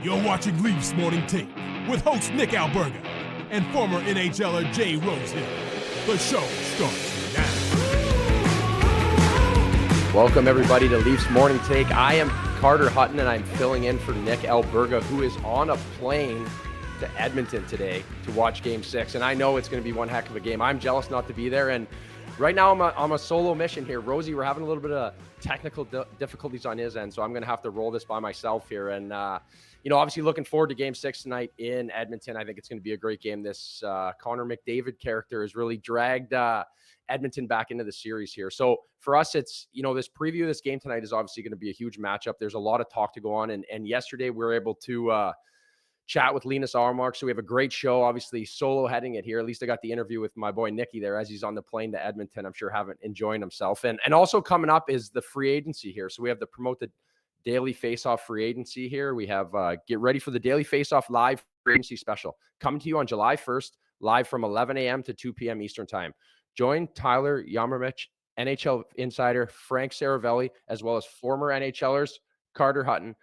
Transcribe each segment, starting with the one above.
You're watching Leafs Morning Take with host Nick Alberga and former NHLer Jay Rosehill. The show starts now. Welcome everybody to Leafs Morning Take. I am Carter Hutton and I'm filling in for Nick Alberga, who is on a plane to Edmonton today to watch Game 6. And I know it's going to be one heck of a game. I'm jealous not to be there. And right now I'm a solo mission here. Rosie, we're having a little bit of technical difficulties on his end, so I'm going to have to roll this by myself here. And, obviously looking forward to Game 6 tonight in Edmonton. I think it's going to be a great game. This Connor McDavid character has really dragged Edmonton back into the series here. So for us, it's, this preview of this game tonight is obviously going to be a huge matchup. There's a lot of talk to go on. And yesterday we were able to chat with Linus Ullmark. So we have a great show, obviously solo heading it here. At least I got the interview with my boy Nicky there as he's on the plane to Edmonton. I'm sure enjoying himself. And also coming up is the free agency here. So we have the promoted Daily Faceoff free agency here. We have get ready for the Daily Faceoff live free agency special coming to you on July 1st, live from 11 a.m. to 2 p.m. Eastern time. Join Tyler Yamarmich, NHL insider, Frank Saravelli, as well as former NHLers Carter Hutton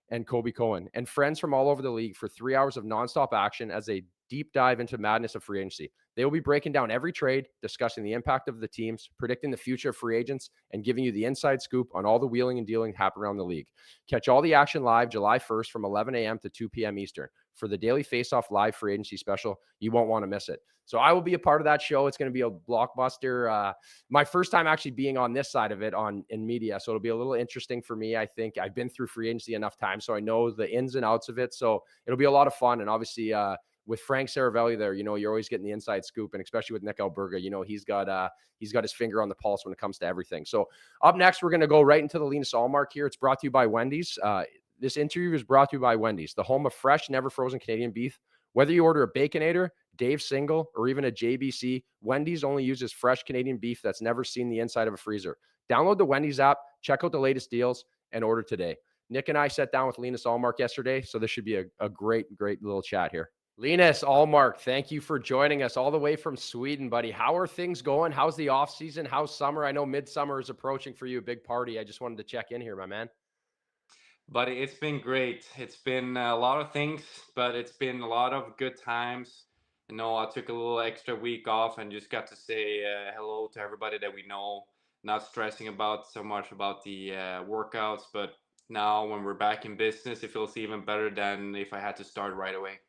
and Kobe Cohen, and friends from all over the league for 3 hours of nonstop action as they deep dive into madness of free agency. They will be breaking down every trade, discussing the impact of the teams, predicting the future of free agents, and giving you the inside scoop on all the wheeling and dealing happening around the league. Catch all the action live July 1st from 11 a.m. to 2 p.m. Eastern for the Daily Faceoff live free agency special. You won't want to miss it. So I will be a part of that show. It's going to be a blockbuster. My first time actually being on this side of it in media. So it'll be a little interesting for me. I think I've been through free agency enough time, so I know the ins and outs of it. So it'll be a lot of fun. And obviously with Frank Saravelli there, you're always getting the inside scoop, and especially with Nick Alberga, he's got his finger on the pulse when it comes to everything. So up next, we're going to go right into the Linus Ullmark here. It's brought to you by Wendy's. This interview is brought to you by Wendy's, the home of fresh, never frozen Canadian beef. Whether you order a Baconator, Dave Single, or even a JBC, Wendy's only uses fresh Canadian beef that's never seen the inside of a freezer. Download the Wendy's app, check out the latest deals, and order today. Nick and I sat down with Linus Ullmark yesterday, so this should be a great little chat here. Linus Ullmark, thank you for joining us all the way from Sweden, buddy. How are things going? How's the off season? How's summer? I know midsummer is approaching for you, a big party. I just wanted to check in here, my man. Buddy, it's been great. It's been a lot of things, but it's been a lot of good times. I took a little extra week off and just got to say hello to everybody that we know, not stressing so much about the workouts. But now when we're back in business, it feels even better than if I had to start right away.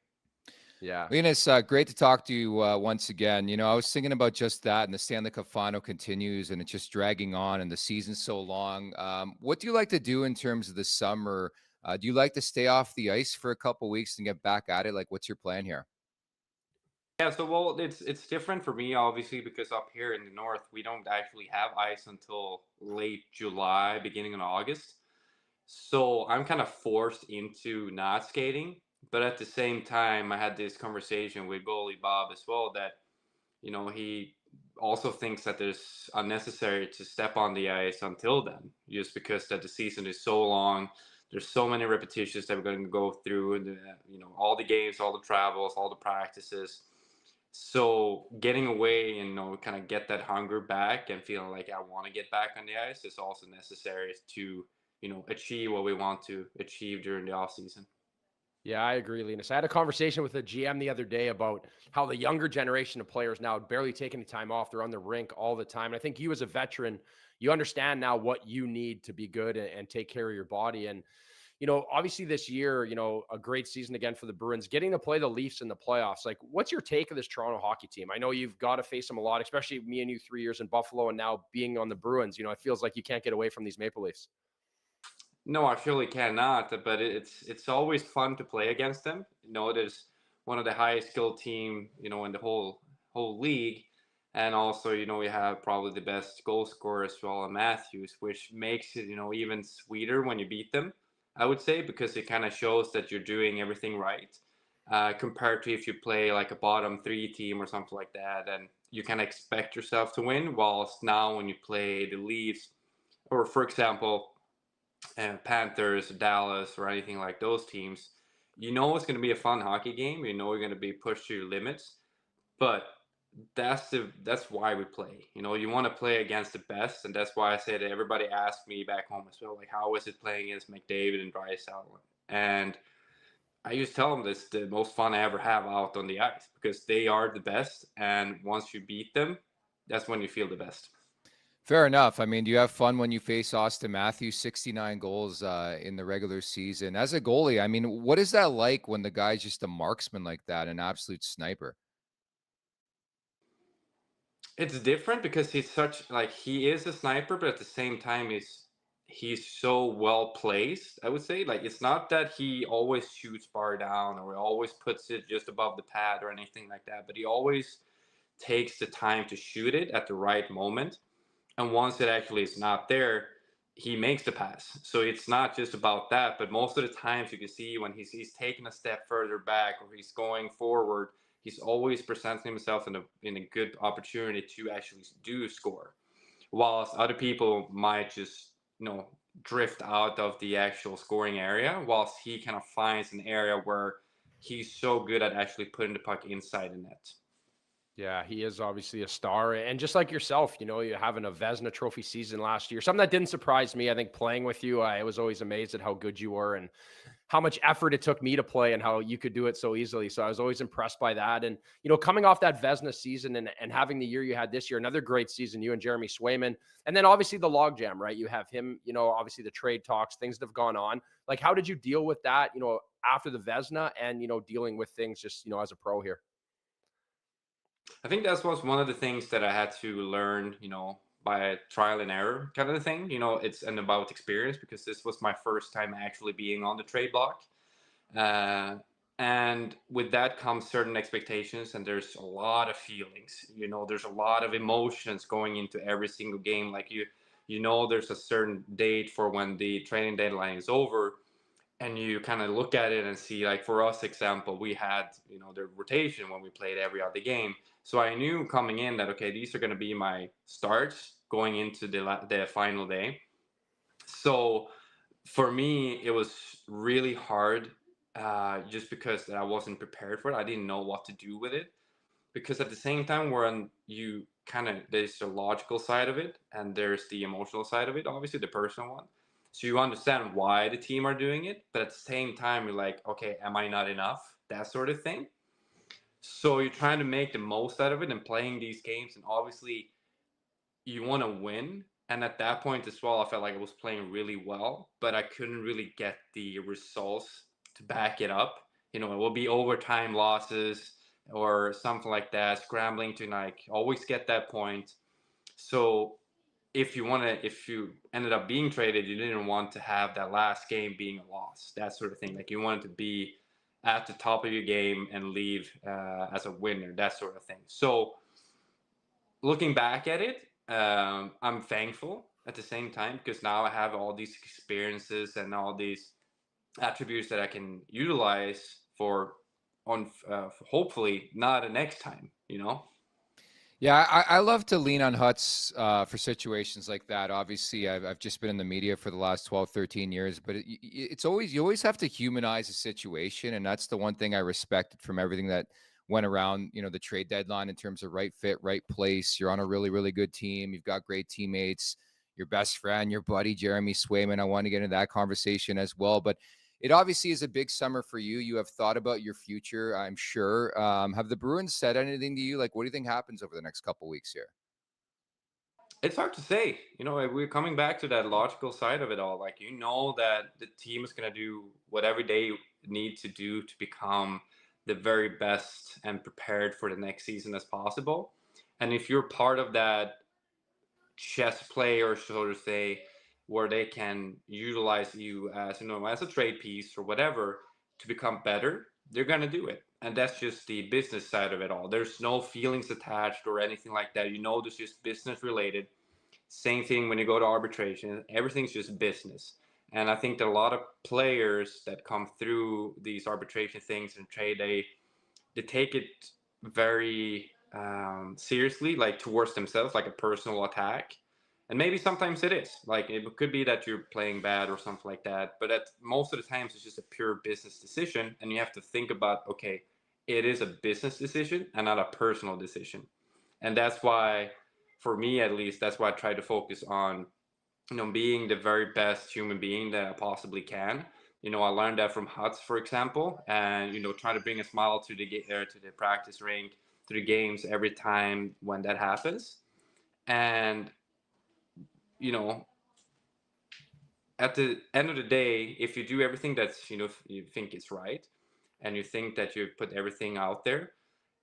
Yeah. Linus, great to talk to you once again. I was thinking about just that, and the Stanley Cup Final continues, and it's just dragging on, and the season's so long. What do you like to do in terms of the summer? Do you like to stay off the ice for a couple weeks and get back at it? Like, what's your plan here? Yeah, so it's different for me, obviously, because up here in the north, we don't actually have ice until late July, beginning of August. So I'm kind of forced into not skating. But at the same time, I had this conversation with goalie Bob as well that, he also thinks that it's unnecessary to step on the ice until then, just because that the season is so long. There's so many repetitions that we're going to go through, all the games, all the travels, all the practices. So getting away and, kind of get that hunger back and feeling like I want to get back on the ice is also necessary to, achieve what we want to achieve during the off season. Yeah, I agree, Linus. I had a conversation with a GM the other day about how the younger generation of players now barely take any time off. They're on the rink all the time. And I think you as a veteran, you understand now what you need to be good and take care of your body. And, obviously this year, a great season again for the Bruins, getting to play the Leafs in the playoffs. Like, what's your take of this Toronto hockey team? I know you've got to face them a lot, especially me and you 3 years in Buffalo and now being on the Bruins. It feels like you can't get away from these Maple Leafs. No, I surely cannot, but it's always fun to play against them. There's one of the highest skilled team, in the whole league. And also, we have probably the best goal scorer as well in Matthews, which makes it, even sweeter when you beat them, I would say, because it kind of shows that you're doing everything right. Compared to if you play like a bottom three team or something like that, and you kind of expect yourself to win, whilst now when you play the Leafs, or for example, Panthers, Dallas, or anything like those teams, it's going to be a fun hockey game. You're going to be pushed to your limits, but that's why we play. You want to play against the best, and that's why I say that everybody asked me back home as well, like, how was it playing against McDavid and Draisaitl? And I used to tell them this the most fun I ever have out on the ice because they are the best. And once you beat them, that's when you feel the best. Fair enough. I mean, do you have fun when you face Austin Matthews, 69 goals in the regular season? As a goalie, I mean, what is that like when the guy's just a marksman like that, an absolute sniper? It's different because he's such like he is a sniper, but at the same time he's so well placed. I would say like it's not that he always shoots bar down or always puts it just above the pad or anything like that, but he always takes the time to shoot it at the right moment. And once it actually is not there, he makes the pass. So it's not just about that, but most of the times you can see when he's taking a step further back or he's going forward, he's always presenting himself in a good opportunity to actually do score. Whilst other people might just drift out of the actual scoring area, whilst he kind of finds an area where he's so good at actually putting the puck inside the net. Yeah, he is obviously a star. And just like yourself, you having a Vezina Trophy season last year, something that didn't surprise me. I think playing with you, I was always amazed at how good you were and how much effort it took me to play and how you could do it so easily. So I was always impressed by that. And, coming off that Vezina season and having the year you had this year, another great season, you and Jeremy Swayman, and then obviously the logjam, right? You have him, obviously the trade talks, things that have gone on. Like, how did you deal with that, after the Vezina and, dealing with things just, as a pro here? I think that was one of the things that I had to learn, by trial and error kind of thing. It's an about experience because this was my first time actually being on the trade block. Uh, and with that comes certain expectations, and there's a lot of feelings. There's a lot of emotions going into every single game. Like there's a certain date for when the training deadline is over, and you kind of look at it and see, like for us example, we had the rotation when we played every other game. So I knew coming in that okay, these are going to be my starts going into the final day. So for me it was really hard, just because I wasn't prepared for it. I didn't know what to do with it, because at the same time when you kind of, there's the logical side of it and there's the emotional side of it, obviously the personal one. So you understand why the team are doing it, but at the same time you're like, okay, am I not enough, that sort of thing. So you're trying to make the most out of it and playing these games, and obviously you want to win. And at that point as well, I felt like I was playing really well, but I couldn't really get the results to back it up. It will be overtime losses or something like that, scrambling to like always get that point. So if you ended up being traded, you didn't want to have that last game being a loss, that sort of thing. Like you wanted to be at the top of your game and leave as a winner, that sort of thing. So looking back at it, I'm thankful at the same time because now I have all these experiences and all these attributes that I can utilize for hopefully not a next time. Yeah, I love to lean on Huts for situations like that. Obviously, I've just been in the media for the last 12, 13 years, but it's always, you always have to humanize a situation. And that's the one thing I respected from everything that went around, the trade deadline in terms of right fit, right place. You're on a really, really good team. You've got great teammates, your best friend, your buddy, Jeremy Swayman. I want to get into that conversation as well. But it obviously is a big summer for you. You have thought about your future, I'm sure. Have the Bruins said anything to you? Like, what do you think happens over the next couple weeks here? It's hard to say. We're coming back to that logical side of it all. Like, that the team is going to do whatever they need to do to become the very best and prepared for the next season as possible. And if you're part of that chess player, so to say, where they can utilize you as a trade piece or whatever to become better, they're going to do it. And that's just the business side of it all. There's no feelings attached or anything like that. This is just business related. Same thing when you go to arbitration. Everything's just business. And I think that a lot of players that come through these arbitration things and trade, they take it very seriously, like towards themselves, like a personal attack. And maybe sometimes it is. Like it could be that you're playing bad or something like that. But most of the times it's just a pure business decision. And you have to think about, okay, it is a business decision and not a personal decision. And that's why, for me at least, that's why I try to focus on being the very best human being that I possibly can. I learned that from Huts, for example, and trying to bring a smile to to the practice rink, to the games every time when that happens. And you know, at the end of the day, if you do everything that's you think is right, and you think that you put everything out there,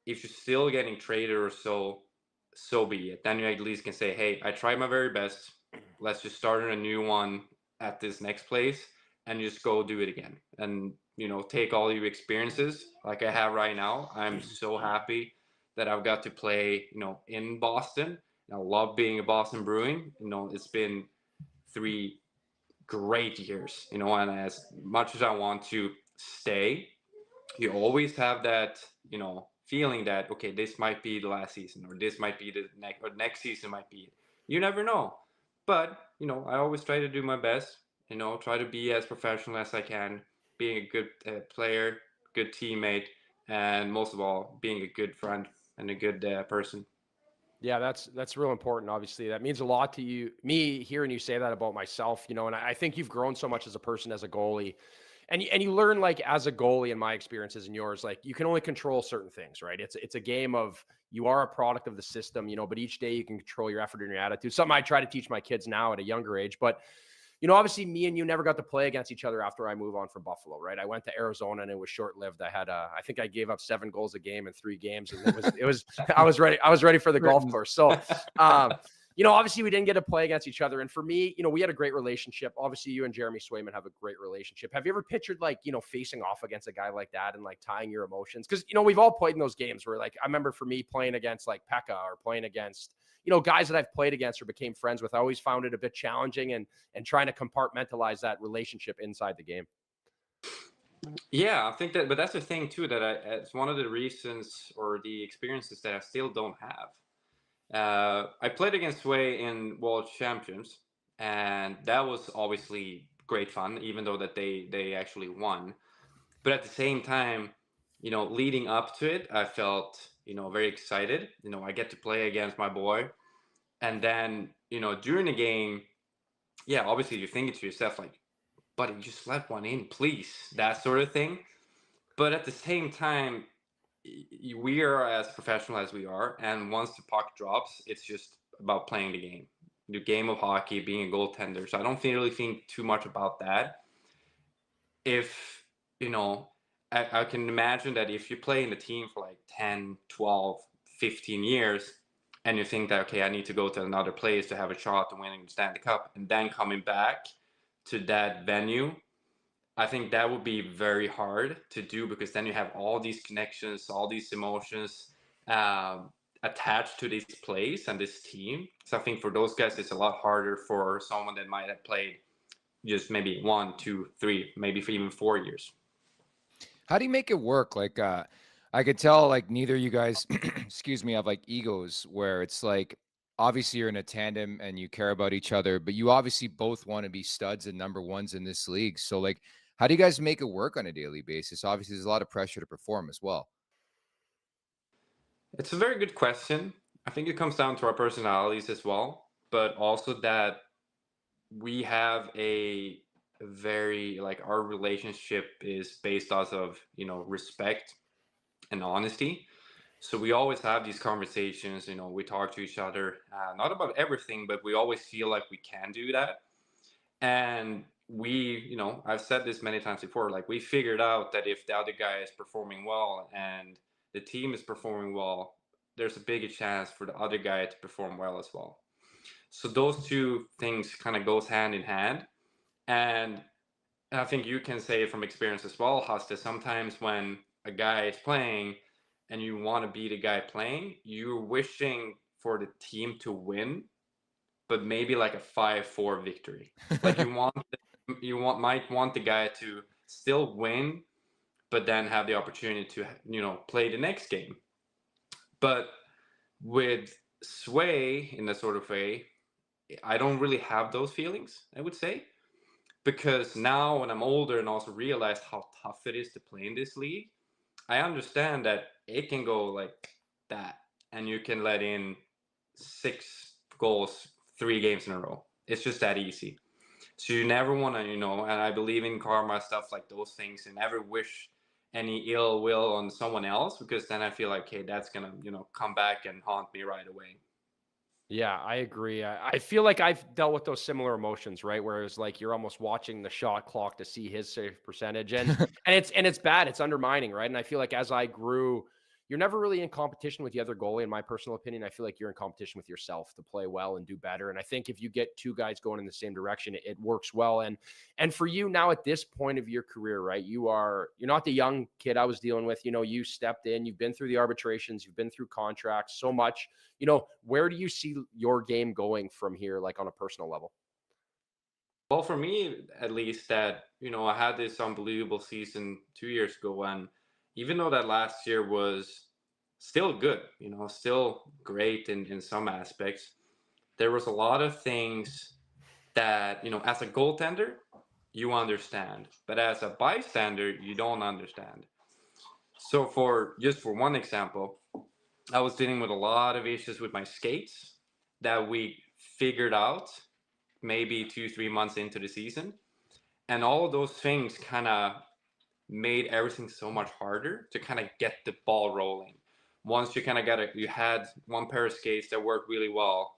if you're still getting traded or so be it. Then you at least can say, hey, I tried my very best. Let's just start a new one at this next place and just go do it again. And, take all your experiences like I have right now. I'm so happy that I've got to play, in Boston. I love being a Boston Bruin. It's been 3 great years, and as much as I want to stay, you always have that, feeling that, okay, this might be the last season, or this might be the next season might be it. You never know. But, I always try to do my best, try to be as professional as I can, being a good player, good teammate, and most of all, being a good friend and a good person. Yeah, that's real important. Obviously, that means a lot to you. Me hearing you say that about myself, and I think you've grown so much as a person, as a goalie, and you learn, like, as a goalie, in my experiences and yours, like, you can only control certain things, right? It's a game of, you are a product of the system, but each day you can control your effort and your attitude. Something I try to teach my kids now at a younger age, but. Obviously me and you never got to play against each other after I moved on from Buffalo, right? I went to Arizona and it was short-lived. I think I gave up 7 goals a game in 3 games. And it was, I was ready for the golf course. So, obviously we didn't get to play against each other. And for me, we had a great relationship. Obviously you and Jeremy Swayman have a great relationship. Have you ever pictured, like, facing off against a guy like that and, like, tying your emotions? Cause we've all played in those games where, like, I remember for me playing against, like, Pekka, or playing against, guys that I've played against or became friends with. I always found it a bit challenging and trying to compartmentalize that relationship inside the game. Yeah, I think that, but that's the thing too, that it's one of the reasons or the experiences that I still don't have. I played against Sway in World Champions, and that was obviously great fun, even though that they actually won. But at the same time, leading up to it, I felt very excited. I get to play against my boy, and then during the game, yeah, obviously you're thinking to yourself like, buddy, just let one in, please, that sort of thing. But at the same time, we are as professional as we are, and once the puck drops, it's just about playing the game of hockey, being a goaltender. So I don't really think too much about that. If I can imagine that if you play in the team for like 10, 12, 15 years, and you think that, okay, I need to go to another place to have a shot to winning the Stanley Cup, and then coming back to that venue, I think that would be very hard to do, because then you have all these connections, all these emotions attached to this place and this team. So I think for those guys, it's a lot harder for someone that might have played just maybe 1, 2, 3, maybe for even 4 years. How do you make it work? Like, I could tell, like, neither of you guys, excuse me, have, like, egos where it's like, obviously you're in a tandem and you care about each other, but you obviously both want to be studs and number ones in this league. So, like, how do you guys make it work on a daily basis? Obviously there's a lot of pressure to perform as well. It's a very good question. I think it comes down to our personalities as well, but also that we have a very, like, our relationship is based off of respect and honesty. So we always have these conversations. We talk to each other, not about everything, but we always feel like we can do that. And I've said this many times before, like, we figured out that if the other guy is performing well and the team is performing well, there's a bigger chance for the other guy to perform well as well. So those two things kind of goes hand in hand. And I think you can say from experience as well, Hasta, sometimes when a guy is playing and you want to be the guy playing, you're wishing for the team to win, but maybe like a 5-4 victory. Like might want the guy to still win, but then have the opportunity to play the next game. But with Sway, in a sort of way, I don't really have those feelings, I would say, because now when I'm older and also realize how tough it is to play in this league, I understand that it can go like that, and you can let in 6 goals 3 games in a row. It's just that easy. So you never want to, and I believe in karma, stuff like those things, and never wish any ill will on someone else, because then I feel like, hey, that's going to, come back and haunt me right away. Yeah, I agree. I feel like I've dealt with those similar emotions, right? Where it's like you're almost watching the shot clock to see his save percentage, and it's bad. It's undermining, right? And I feel like as I grew, you're never really in competition with the other goalie. In my personal opinion, I feel like you're in competition with yourself to play well and do better. And I think if you get two guys going in the same direction, it works well. And for you now at this point of your career, right? You're not the young kid I was dealing with. You stepped in. You've been through the arbitrations. You've been through contracts so much. Where do you see your game going from here, like on a personal level? Well, for me, at least, that, I had this unbelievable season 2 years ago, and even though that last year was still good, still great in some aspects, there was a lot of things that, as a goaltender, you understand, but as a bystander, you don't understand. So for one example, I was dealing with a lot of issues with my skates that we figured out maybe 2-3 months into the season. And all of those things kind of made everything so much harder to kind of get the ball rolling. Once you kind of you had one pair of skates that worked really well,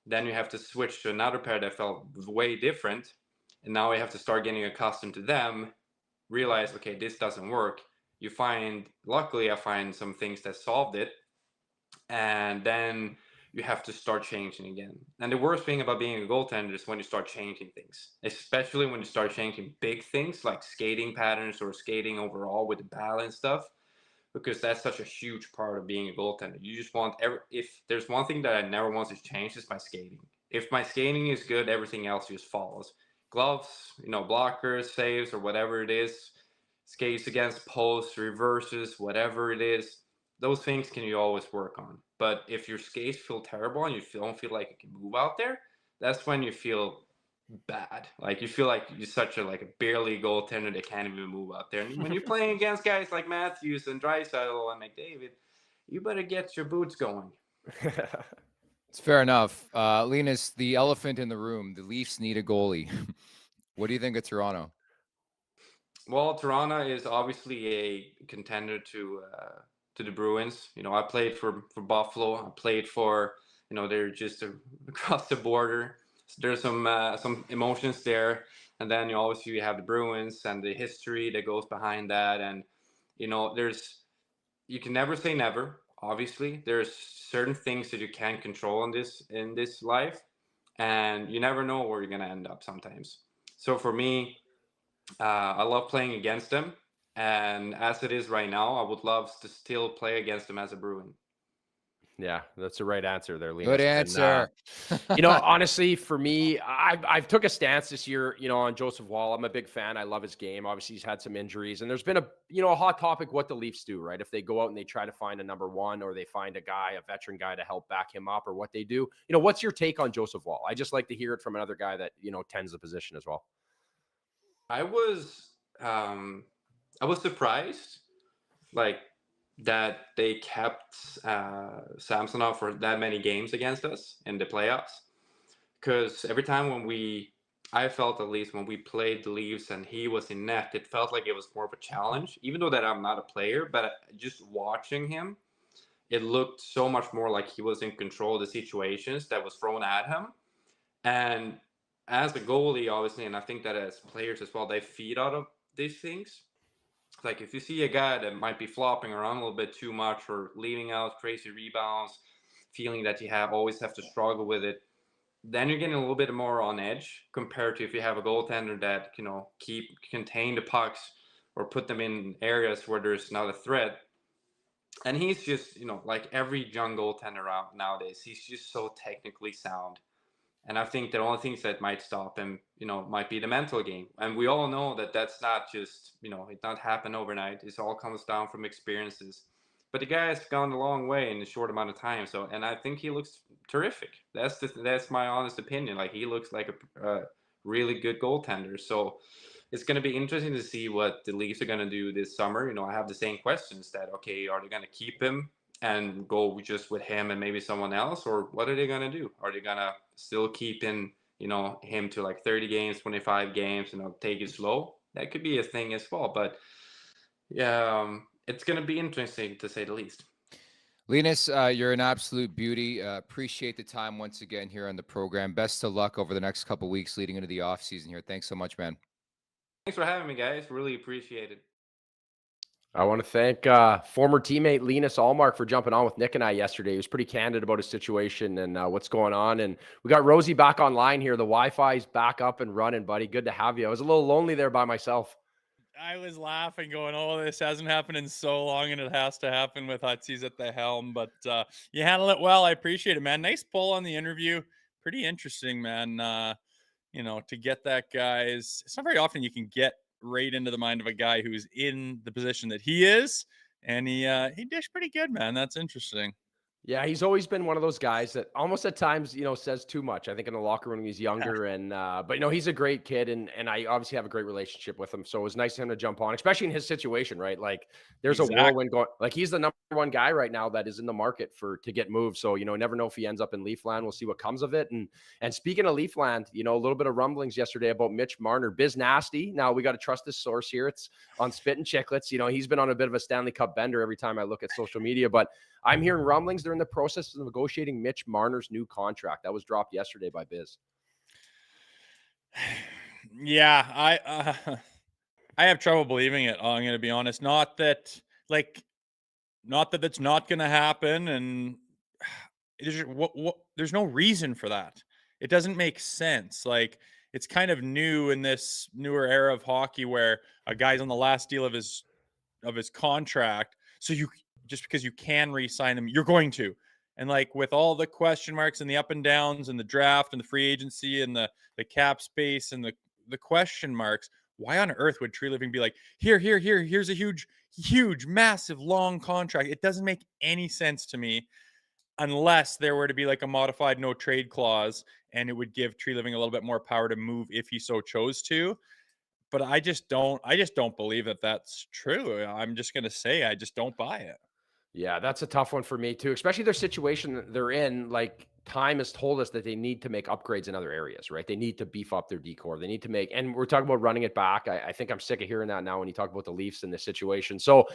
then you have to switch to another pair that felt way different. And now you have to start getting accustomed to them, realize, okay, this doesn't work. Luckily, I find some things that solved it. And then you have to start changing again. And the worst thing about being a goaltender is when you start changing things, especially when you start changing big things like skating patterns or skating overall with the balance stuff, because that's such a huge part of being a goaltender. You just want if there's one thing that I never want to change, is my skating. If my skating is good, everything else just follows. Gloves, blockers, saves, or whatever it is, skates against posts, reverses, whatever it is, those things can you always work on. But if your skates feel terrible and you don't feel like you can move out there, that's when you feel bad. Like you feel like you're such a barely goaltender that can't even move out there. And when you're playing against guys like Matthews and Draisaitl and McDavid, you better get your boots going. It's fair enough. Linus, the elephant in the room, the Leafs need a goalie. What do you think of Toronto? Well, Toronto is obviously a contender to the Bruins. I played for Buffalo. I played for, they're just across the border. So there's some emotions there. And then you obviously have the Bruins and the history that goes behind that. And, you can never say never. Obviously, there's certain things that you can't control in this life. And you never know where you're going to end up sometimes. So for me, I love playing against them, and as it is right now, I would love to still play against them as a Bruin. Yeah, that's the right answer there, Linus. Good answer. And, honestly, for me, I've took a stance this year, on Joseph Woll. I'm a big fan. I love his game. Obviously, he's had some injuries, and there's been a hot topic what the Leafs do, right? If they go out and they try to find a number one, or they find a veteran guy to help back him up, or what they do. What's your take on Joseph Woll? I just like to hear it from another guy that tends the position as well. I was surprised, that they kept Samsonov for that many games against us in the playoffs. Because every time I felt at least when we played the Leafs and he was in net, it felt like it was more of a challenge. Even though that I'm not a player, but just watching him, it looked so much more like he was in control of the situations that was thrown at him. And as a goalie, obviously, and I think that as players as well, they feed out of these things. Like if you see a guy that might be flopping around a little bit too much or leaving out crazy rebounds, feeling that you always have to struggle with it, then you're getting a little bit more on edge compared to if you have a goaltender that contain the pucks or put them in areas where there's not a threat. And he's just, like every young goaltender out nowadays, he's just so technically sound. And I think the only things that might stop him, might be the mental game. And we all know that that's not just, it not happen overnight. It all comes down from experiences. But the guy has gone a long way in a short amount of time. So, and I think he looks terrific. That's my honest opinion. Like he looks like a really good goaltender. So it's going to be interesting to see what the Leafs are going to do this summer. I have the same questions that, okay, are they going to keep him and go just with him and maybe someone else, or what are they going to do? Are they going to still keep in, him to like 30 games, 25 games, take it slow. That could be a thing as well. But yeah, it's going to be interesting to say the least. Linus, you're an absolute beauty. Appreciate the time once again here on the program. Best of luck over the next couple of weeks leading into the off season here. Thanks so much, man. Thanks for having me, guys. Really appreciate it. I want to thank former teammate Linus Ullmark for jumping on with Nick and I yesterday. He was pretty candid about his situation and what's going on. And we got Rosie back online here. The Wi-Fi's back up and running, buddy. Good to have you. I was a little lonely there by myself. I was laughing, going, "Oh, this hasn't happened in so long, and it has to happen with Hutzies at the helm." But you handle it well. I appreciate it, man. Nice pull on the interview. Pretty interesting, man. To get that guy's. It's not very often you can get right into the mind of a guy who's in the position that he is, and he dished pretty good, man. That's interesting. Yeah, he's always been one of those guys that almost at times, says too much. I think in the locker room when he's younger, and but he's a great kid, and I obviously have a great relationship with him. So it was nice of him to jump on, especially in his situation, right? Like there's a whirlwind going. Like he's the number one guy right now that is in the market to get moved. So never know if he ends up in Leafland. We'll see what comes of it. And speaking of Leafland, a little bit of rumblings yesterday about Mitch Marner, Biz Nasty. Now we got to trust this source here. It's on Spit and Chicklets. He's been on a bit of a Stanley Cup bender every time I look at social media, but I'm hearing rumblings. They're in the process of negotiating Mitch Marner's new contract. That was dropped yesterday by Biz. Yeah, I have trouble believing it. I'm going to be honest. Not that that's not going to happen, and there's no reason for that. It doesn't make sense. Like it's kind of new in this newer era of hockey where a guy's on the last deal of his contract, so just because you can re-sign them, you're going to. And like with all the question marks and the up and downs and the draft and the free agency and the cap space and the question marks, why on earth would Tree Living be like, here's a huge, massive, long contract? It doesn't make any sense to me unless there were to be like a modified no trade clause and it would give Tree Living a little bit more power to move if he so chose to. But I just don't believe that that's true. I'm just going to say I just don't buy it. Yeah, that's a tough one for me too, especially their situation that they're in. Like time has told us that they need to make upgrades in other areas, right? They need to beef up their decor. They need to make, and we're talking about running it back. I think I'm sick of hearing that now when you talk about the Leafs in this situation. So,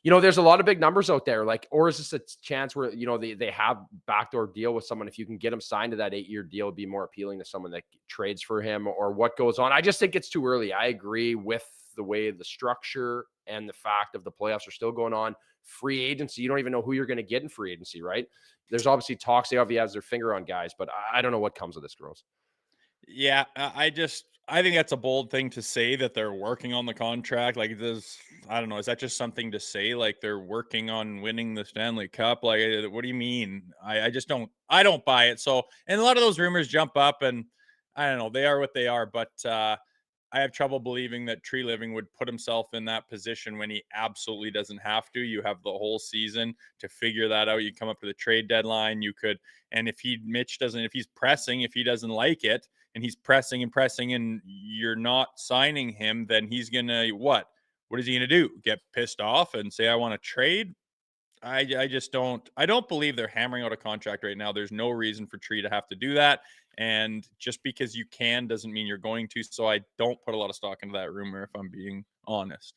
there's a lot of big numbers out there. Like, or is this a chance where, they have backdoor deal with someone? If you can get him signed to that 8-year deal, it'd be more appealing to someone that trades for him, or what goes on. I just think it's too early. I agree with the way the structure and the fact of the playoffs are still going on. Free agency, you don't even know who you're going to get in free agency, right? There's obviously talks. They obviously has their finger on guys, but I don't know what comes of this, girls. Yeah, I think that's a bold thing to say that they're working on the contract. Like this, I don't know. Is that just something to say? Like they're working on winning the Stanley Cup? Like, what do you mean? I just don't. I don't buy it. So, and a lot of those rumors jump up, and I don't know. They are what they are, but I have trouble believing that Tree Living would put himself in that position when he absolutely doesn't have to. You have the whole season to figure that out. You come up with a trade deadline. You could, and if he's pressing, if he doesn't like it, and he's pressing and you're not signing him, then he's going to, what is he going to do? Get pissed off and say, I want to trade? I don't believe they're hammering out a contract right now. There's no reason for Tree to have to do that. And just because you can doesn't mean you're going to. So I don't put a lot of stock into that rumor, if I'm being honest.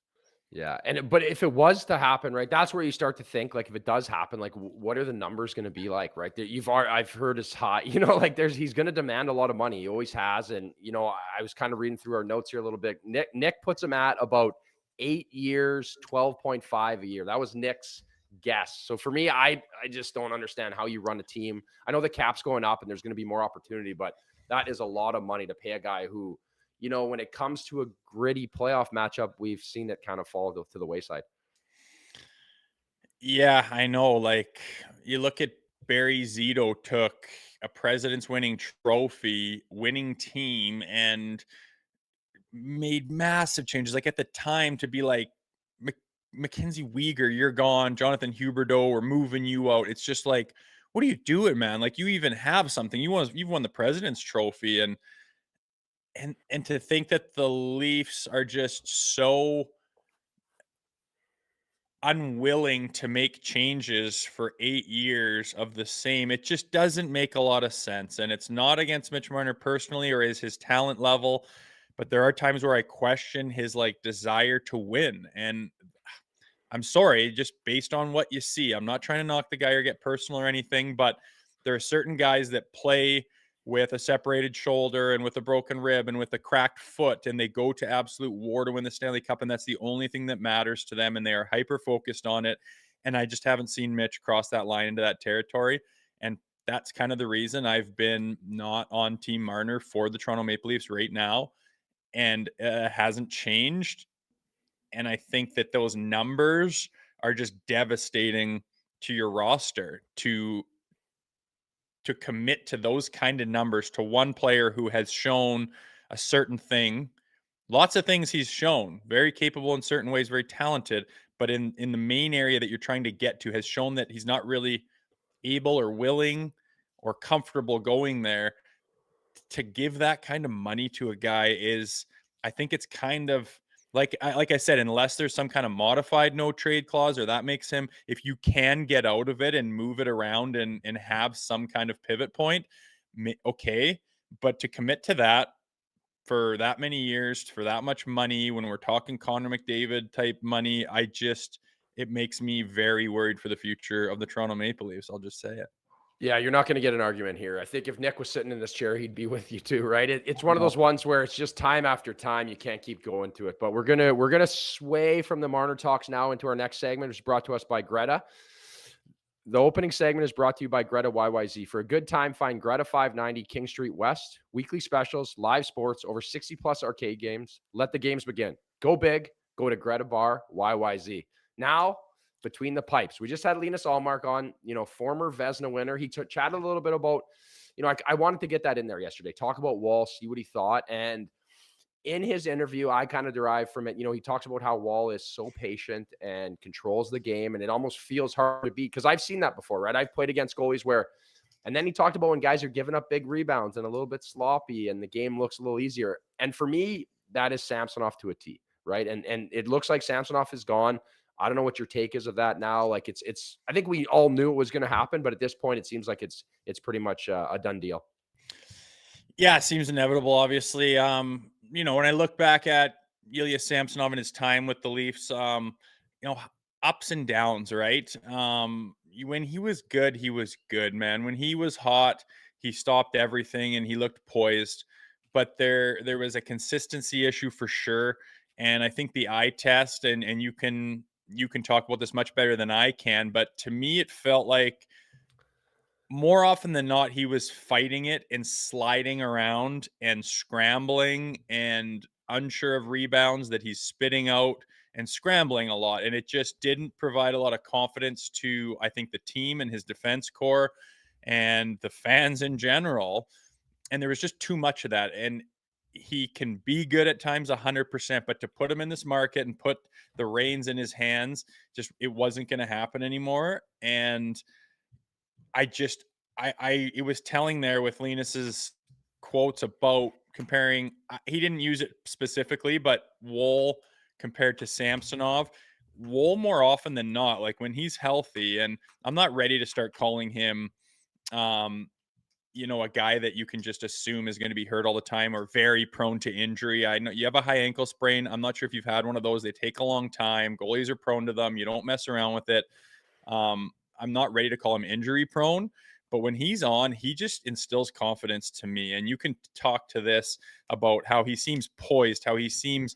Yeah. But if it was to happen, right, that's where you start to think, like, if it does happen, like, what are the numbers going to be like, right? I've heard as high, like he's going to demand a lot of money. He always has. And, I was kind of reading through our notes here a little bit. Nick puts him at about 8 years, 12.5 a year. That was Nick's guess. So for me, I just don't understand how you run a team. I know the cap's going up and there's going to be more opportunity, but that is a lot of money to pay a guy who, when it comes to a gritty playoff matchup, we've seen it kind of fall to the wayside. Yeah, I know. Like you look at Barry Zito took a President's winning trophy, winning team, and made massive changes. Like at the time to be like, Mackenzie Weegar, you're gone. Jonathan Huberdeau, we're moving you out. It's just like, what are you doing, man? Like you even have something. You've won the President's Trophy, and to think that the Leafs are just so unwilling to make changes for 8 years of the same. It just doesn't make a lot of sense. And it's not against Mitch Marner personally or is his talent level, but there are times where I question his like desire to win. And I'm sorry, just based on what you see, I'm not trying to knock the guy or get personal or anything, but there are certain guys that play with a separated shoulder and with a broken rib and with a cracked foot, and they go to absolute war to win the Stanley Cup, and that's the only thing that matters to them, and they are hyper-focused on it, and I just haven't seen Mitch cross that line into that territory, and that's kind of the reason I've been not on Team Marner for the Toronto Maple Leafs right now, and hasn't changed, and I think that those numbers are just devastating to your roster to commit to those kind of numbers to one player who has shown a certain thing. Lots of things he's shown, very capable in certain ways, very talented, but in the main area that you're trying to get to has shown that he's not really able or willing or comfortable going there. To give that kind of money to a guy is, I think it's kind of like I said, unless there's some kind of modified no trade clause or that makes him, if you can get out of it and move it around and have some kind of pivot point, okay. But to commit to that for that many years, for that much money, when we're talking Connor McDavid type money, it makes me very worried for the future of the Toronto Maple Leafs. I'll just say it. Yeah, you're not going to get an argument here. I think if Nick was sitting in this chair, he'd be with you too, right? It's one of those ones where it's just time after time. You can't keep going to it. But we're gonna sway from the Marner talks now into our next segment, which is brought to us by Greta. The opening segment is brought to you by Greta YYZ. For a good time, find Greta 590 King Street West. Weekly specials, live sports, over 60-plus arcade games. Let the games begin. Go big. Go to Greta Bar YYZ. Now, between the pipes. We just had Linus Ullmark on, former Vezina winner. He chatted a little bit about, I wanted to get that in there yesterday. Talk about Woll, see what he thought. And in his interview, I kind of derived from it, he talks about how Woll is so patient and controls the game, and it almost feels hard to beat. Because I've seen that before, right? I've played against goalies where, and then he talked about when guys are giving up big rebounds and a little bit sloppy and the game looks a little easier. And for me, that is Samsonov to a T, right? And it looks like Samsonov is gone. I don't know what your take is of that now. Like it's, I think we all knew it was going to happen, but at this point, it seems like it's pretty much a done deal. Yeah, it seems inevitable, obviously. When I look back at Ilya Samsonov and his time with the Leafs, ups and downs, right? When he was good, man. When he was hot, he stopped everything and he looked poised. But there was a consistency issue for sure. And I think the eye test, and you can talk about this much better than I can, but to me, it felt like more often than not, he was fighting it and sliding around and scrambling and unsure of rebounds that he's spitting out and scrambling a lot. And it just didn't provide a lot of confidence to, I think, the team and his defense core and the fans in general. And there was just too much of that. And he can be good at times 100%, but to put him in this market and put the reins in his hands, just, it wasn't going to happen anymore. And it was telling there with Linus's quotes about comparing, he didn't use it specifically, but Woll compared to Samsonov, Woll more often than not, like when he's healthy, and I'm not ready to start calling him, a guy that you can just assume is going to be hurt all the time or very prone to injury. I know you have a high ankle sprain. I'm not sure if you've had one of those. They take a long time. Goalies are prone to them. You don't mess around with it. I'm not ready to call him injury prone, but when he's on, he just instills confidence to me. And you can talk to this about how he seems poised, how he seems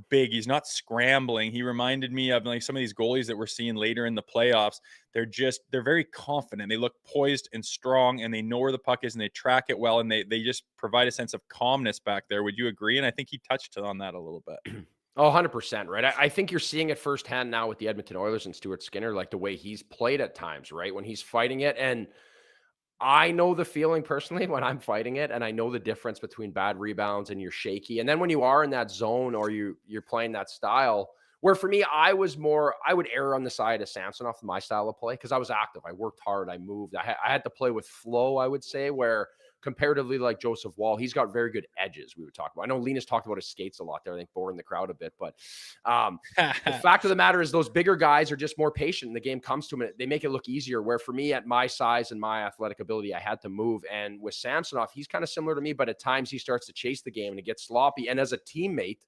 big. He's not scrambling. He reminded me of like some of these goalies that we're seeing later in the playoffs. They're very confident. They look poised and strong, and they know where the puck is and they track it well. And they just provide a sense of calmness back there. Would you agree? And I think he touched on that a little bit. Oh, 100%, right? I think you're seeing it firsthand now with the Edmonton Oilers and Stuart Skinner, like the way he's played at times, right? When he's fighting it. And I know the feeling personally when I'm fighting it, and I know the difference between bad rebounds and you're shaky. And then when you are in that zone or you're playing that style, where for me, I would err on the side of Samsonov, my style of play, because I was active. I worked hard. I moved. I had to play with flow, I would say, where comparatively like Joseph Woll, he's got very good edges we would talk about. I know Linus talked about his skates a lot there, I think boring the crowd a bit, but the fact of the matter is those bigger guys are just more patient. The game comes to them and they make it look easier, where for me at my size and my athletic ability, I had to move. And with Samsonov, he's kind of similar to me, but at times he starts to chase the game and it gets sloppy. And as a teammate,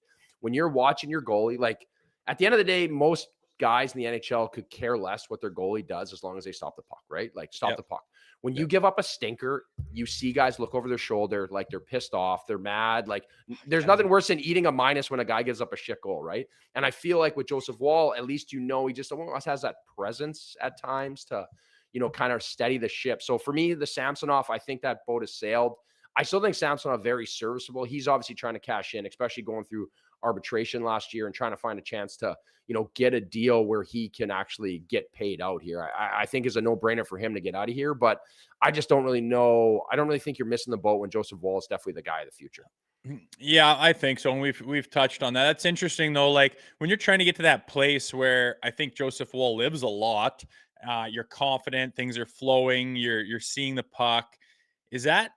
when you're watching your goalie, like at the end of the day, most guys in the NHL could care less what their goalie does as long as they stop the puck, right? Like stop the puck. When you give up a stinker, you see guys look over their shoulder, like they're pissed off, they're mad. Like there's nothing worse than eating a minus when a guy gives up a shit goal, right? And I feel like with Joseph Woll, at least, he just almost has that presence at times to, kind of steady the ship. So for me, the Samsonov, I think that boat has sailed. I still think Samsonov very serviceable. He's obviously trying to cash in, especially going through arbitration last year and trying to find a chance to, get a deal where he can actually get paid out here. I think is a no-brainer for him to get out of here, but I just don't really know. I don't really think you're missing the boat when Joseph Woll is definitely the guy of the future. Yeah, I think so. And we've touched on that. That's interesting though. Like when you're trying to get to that place where I think Joseph Woll lives a lot, you're confident, things are flowing, you're seeing the puck. Is that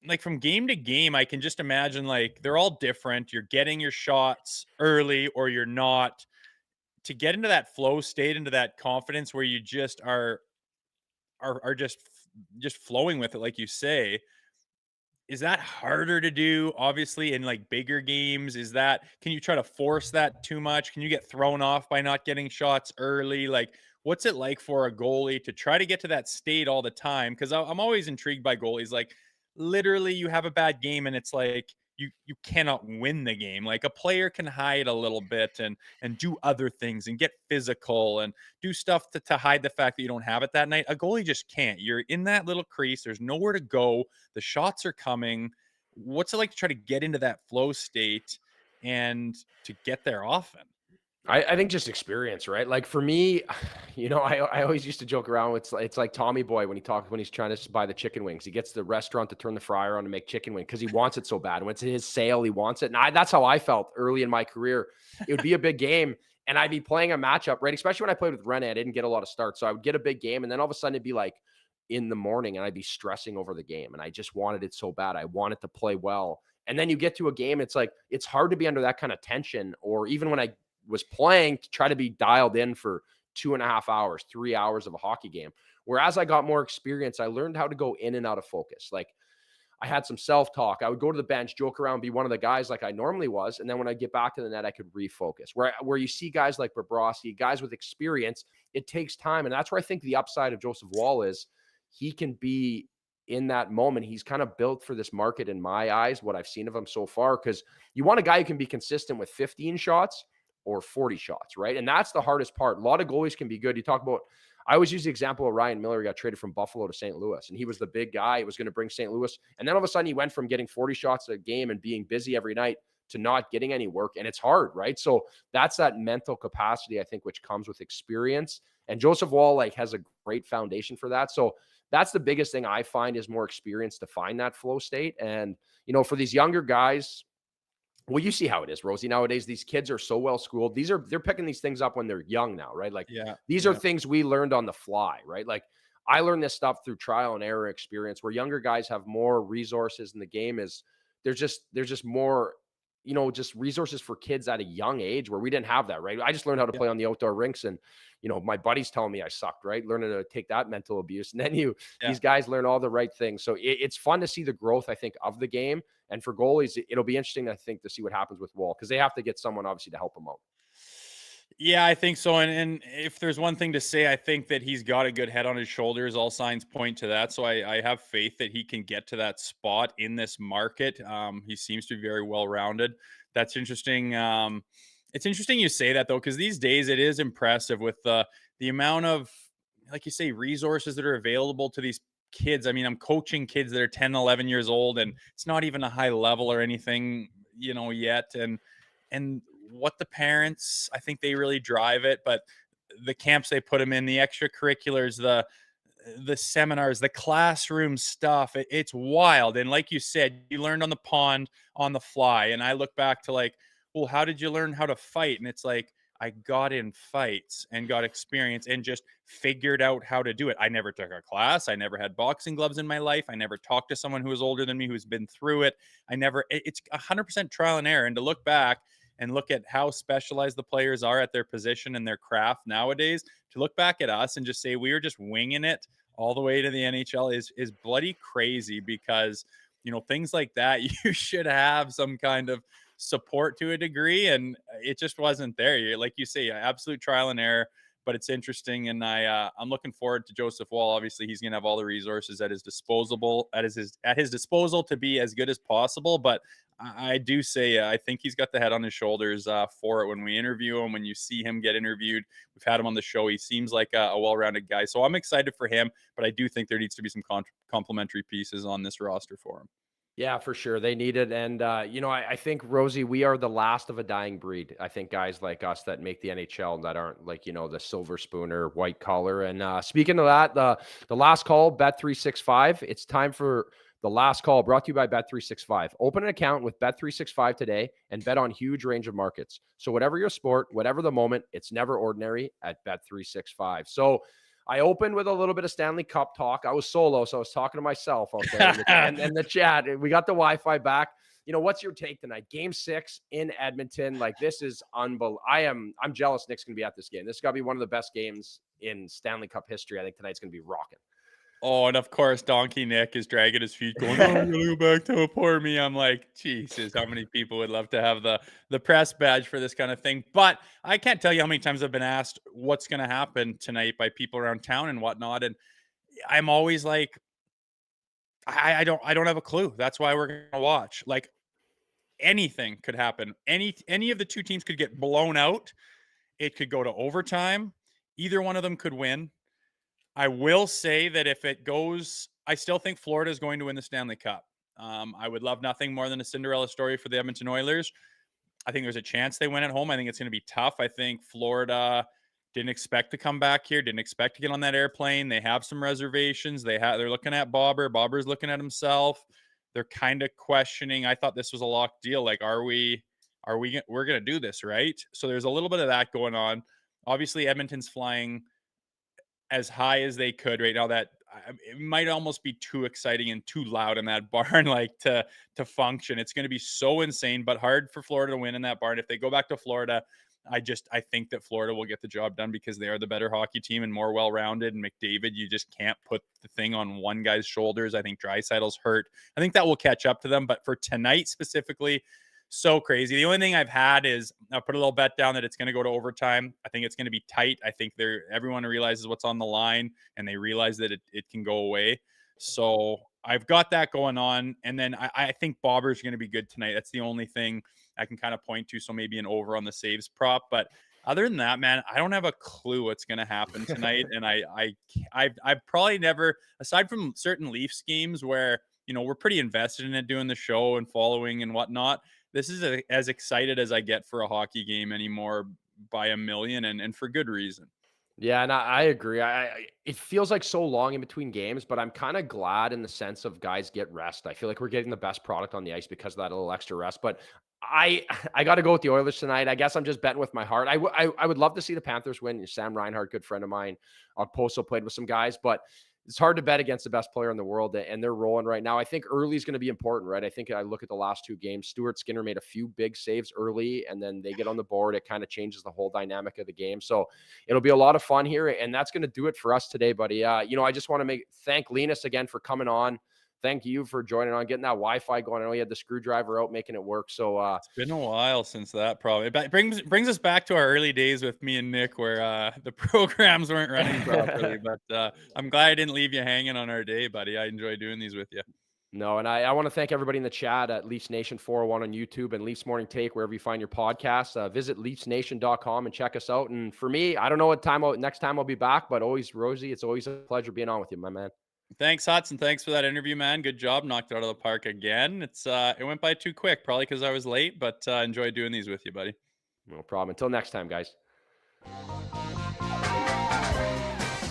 like from game to game? I can just imagine like they're all different. You're getting your shots early or you're not. To get into that flow state, into that confidence where you just are just flowing with it, like you say, is that harder to do, obviously, in like bigger games? Can you try to force that too much? Can you get thrown off by not getting shots early? Like, what's it like for a goalie to try to get to that state all the time? Because I'm always intrigued by goalies. Like, literally, you have a bad game and it's like you cannot win the game. Like a player can hide a little bit and do other things and get physical and do stuff to hide the fact that you don't have it that night. A goalie just can't. You're in that little crease. There's nowhere to go. The shots are coming. What's it like to try to get into that flow state and to get there often? I think just experience, right? Like for me, I always used to joke around. It's like Tommy Boy when he's trying to buy the chicken wings. He gets the restaurant to turn the fryer on to make chicken wing because he wants it so bad. When it's his sale, he wants it. And that's how I felt early in my career. It would be a big game, and I'd be playing a matchup, right? Especially when I played with Rene, I didn't get a lot of starts, so I would get a big game, and then all of a sudden it'd be like in the morning, and I'd be stressing over the game, and I just wanted it so bad. I wanted to play well, and then you get to a game, it's like it's hard to be under that kind of tension, or even when I was playing to try to be dialed in for 2.5 hours, 3 hours of a hockey game. Whereas I got more experience, I learned how to go in and out of focus. Like I had some self-talk. I would go to the bench, joke around, be one of the guys like I normally was. And then when I get back to the net, I could refocus. Where you see guys like Bobrovsky, guys with experience, it takes time. And that's where I think the upside of Joseph Woll is he can be in that moment. He's kind of built for this market in my eyes, what I've seen of him so far, because you want a guy who can be consistent with 15 shots or 40 shots, right? And that's the hardest part. A lot of goalies can be good. You talk about, I always use the example of Ryan Miller. He got traded from Buffalo to St. Louis, and he was the big guy. It was going to bring St. Louis. And then all of a sudden he went from getting 40 shots a game and being busy every night to not getting any work. And it's hard, right? So that's that mental capacity, I think, which comes with experience. And Joseph Woll has a great foundation for that. So that's the biggest thing I find is more experience to find that flow state. And, for these younger guys, well, you see how it is, Rosie. Nowadays, these kids are so well schooled. They're picking these things up when they're young now, right? Like these are things we learned on the fly, right? Like I learned this stuff through trial and error experience, where younger guys have more resources, and the game is there's just more, just resources for kids at a young age where we didn't have that, right? I just learned how to play on the outdoor rinks, and my buddies telling me I sucked, right? Learning to take that mental abuse, and then these guys learn all the right things. So it's fun to see the growth, I think, of the game. And for goalies, it'll be interesting, I think, to see what happens with Woll, because they have to get someone obviously to help them out. Yeah, I think so. And if there's one thing to say, I think that he's got a good head on his shoulders. All signs point to that. So I have faith that he can get to that spot in this market. He seems to be very well-rounded. That's interesting. It's interesting you say that, though, because these days it is impressive with the amount of, like you say, resources that are available to these kids. I mean, I'm coaching kids that are 10, 11 years old, and it's not even a high level or anything, yet. And what the parents, I think they really drive it, but the camps they put them in, the extracurriculars, the seminars, the classroom stuff, it's wild. And like you said, you learned on the pond on the fly. And I look back to well, how did you learn how to fight? And it's like, I got in fights and got experience and just figured out how to do it. I never took a class. I never had boxing gloves in my life. I never talked to someone who was older than me who's been through it. It's 100% trial and error. And to look back and look at how specialized the players are at their position and their craft nowadays, to look back at us and just say we were just winging it all the way to the NHL is bloody crazy, because, you know, things like that, you should have some kind of support to a degree, and it just wasn't there. Like you say, absolute trial and error, but it's interesting, and I'm looking forward to Joseph Woll. Obviously, he's going to have all the resources at his disposal to be as good as possible. But I do say I think he's got the head on his shoulders for it. When we interview him, when you see him get interviewed, we've had him on the show. He seems like a well-rounded guy, so I'm excited for him. But I do think there needs to be some complementary pieces on this roster for him. Yeah, for sure. They need it. And, I think, Rosie, we are the last of a dying breed. I think guys like us that make the NHL that aren't like, the silver spoon or white collar. And speaking of that, the last call, Bet365, it's time for the last call, brought to you by Bet365. Open an account with Bet365 today and bet on huge range of markets. So whatever your sport, whatever the moment, it's never ordinary at Bet365. So I opened with a little bit of Stanley Cup talk. I was solo, so I was talking to myself out there and the chat. We got the Wi-Fi back. What's your take tonight? Game 6 in Edmonton. Like, this is unbelievable. I'm jealous Nick's going to be at this game. This is going to be one of the best games in Stanley Cup history. I think tonight's going to be rocking. Oh, and of course, Donkey Nick is dragging his feet going, I'm going to go back to pour me. I'm like, Jesus, how many people would love to have the press badge for this kind of thing? But I can't tell you how many times I've been asked what's going to happen tonight by people around town and whatnot. And I'm always like, I don't have a clue. That's why we're going to watch. Like, anything could happen. Any of the two teams could get blown out. It could go to overtime. Either one of them could win. I will say that if it goes, I still think Florida is going to win the Stanley Cup. I would love nothing more than a Cinderella story for the Edmonton Oilers. I think there's a chance they win at home. I think it's going to be tough. I think Florida didn't expect to come back here, didn't expect to get on that airplane. They have some reservations. They're looking at Bobber. Bobber's looking at himself. They're kind of questioning. I thought this was a locked deal. Like, we're going to do this, right? So there's a little bit of that going on. Obviously, Edmonton's flying as high as they could right now. That it might almost be too exciting and too loud in that barn, like to function. It's going to be so insane, but hard for Florida to win in that barn. If they go back to Florida, I think that Florida will get the job done because they are the better hockey team and more well-rounded. And McDavid, you just can't put the thing on one guy's shoulders. I think Draisaitl's hurt. I think that will catch up to them. But for tonight specifically, so crazy. The only thing I've had is I put a little bet down that it's going to go to overtime. I think it's going to be tight. I think everyone realizes what's on the line and they realize that it can go away. So I've got that going on. And then I think Bobber's going to be good tonight. That's the only thing I can kind of point to. So maybe an over on the saves prop. But other than that, man, I don't have a clue what's going to happen tonight. And I've probably never, aside from certain Leafs games where, we're pretty invested in it, doing the show and following and whatnot, this is as excited as I get for a hockey game anymore by a million, and for good reason. Yeah, and I agree. It feels like so long in between games, but I'm kind of glad in the sense of guys get rest. I feel like we're getting the best product on the ice because of that little extra rest. But I got to go with the Oilers tonight. I guess I'm just betting with my heart. I would love to see the Panthers win. Sam Reinhart, good friend of mine. Poso played with some guys, but it's hard to bet against the best player in the world, and they're rolling right now. I think early is going to be important, right? I think I look at the last two games. Stuart Skinner made a few big saves early, and then they get on the board. It kind of changes the whole dynamic of the game. So it'll be a lot of fun here, and that's going to do it for us today, buddy. I just want to thank Linus again for coming on. Thank you for joining on, getting that Wi-Fi going. I know you had the screwdriver out, making it work. So it's been a while since that. Probably it brings us back to our early days with me and Nick, where the programs weren't running properly. But I'm glad I didn't leave you hanging on our day, buddy. I enjoy doing these with you. No, and I want to thank everybody in the chat at Leafs Nation 401 on YouTube and Leafs Morning Take, wherever you find your podcasts. Visit LeafsNation.com and check us out. And for me, I don't know what next time I'll be back, but always, Rosie, it's always a pleasure being on with you, my man. Thanks, Hudson. Thanks for that interview, man. Good job. Knocked it out of the park again. It went by too quick, probably because I was late, but enjoyed doing these with you, buddy. No problem. Until next time, guys.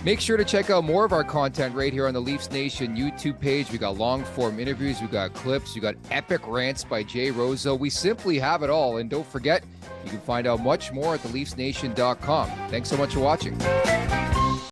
Make sure to check out more of our content right here on the Leafs Nation YouTube page. We got long form interviews, we got clips, we got epic rants by Jay Rosehill. We simply have it all. And don't forget, you can find out much more at theleafsnation.com. Thanks so much for watching.